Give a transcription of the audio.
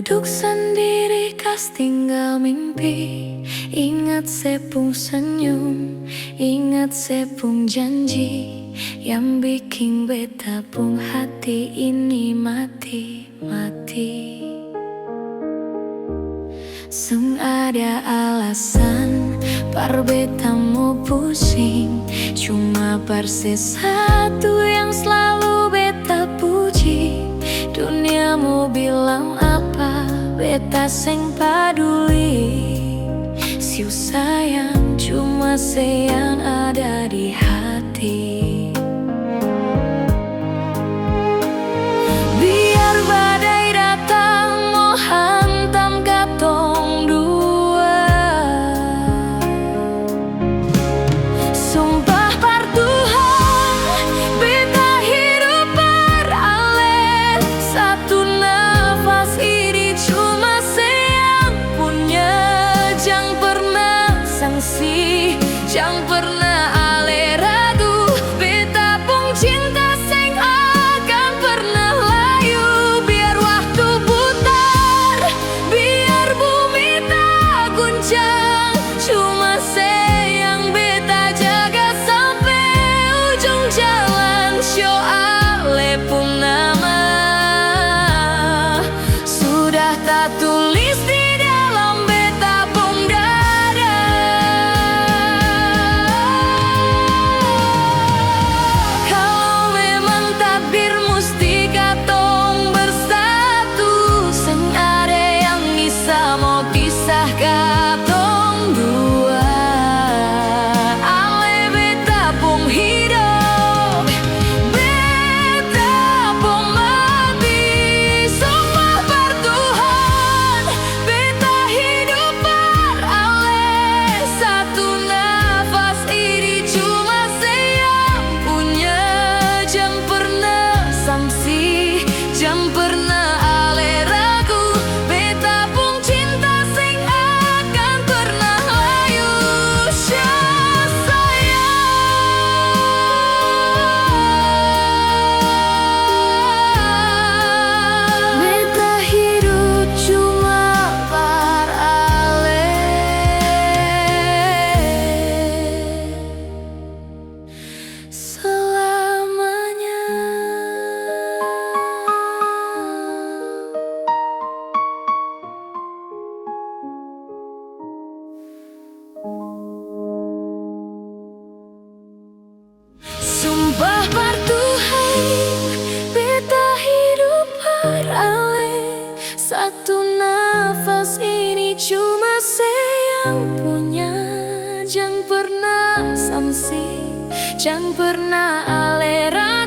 Duduk sendiri kas tinggal mimpi, ingat sepung senyum, ingat sepung janji, yang bikin beta pung hati ini mati-mati. Seng ada alasan par beta mau pusing, cuma persis satu yang selalu beta puji. Dunia mau bilang apa, beta seng peduli. Siu sayang cuma yang ada di hati. Biar badai datang mau hantam katong dua, sumpah par Tuhan beta hidup beralih. Satu nafas ini cuma yang punya. Jangan pernah sangsi, jangan pernah ale ragu. Beta pung cinta seng akan pernah layu. Biar waktu putar, biar bumi tak guncang, cuma yang beta jaga sampai ujung jalan. Syo ale pun nama sudah tak tulis di dalam beta pung dada. Kalau memang takdir musti katong bersatu, seng ada yang bisa mau pisah katong dua. Ale beta pung hidup, beta pung mati. Sumpah par Tuhan beta hidup beralih. Satu nafas ini cuma yang punya. Jangan pernah samsi, jangan pernah ale ragu. Beta pung cinta sing akan pernah layu. Sayang, beta hidup cuma beralih selamanya. Sumpah par Tuhan beta hidup beralih. Satu nafas ini cuma yang punya. Jangan pernah samsi, jangan pernah ale ragu.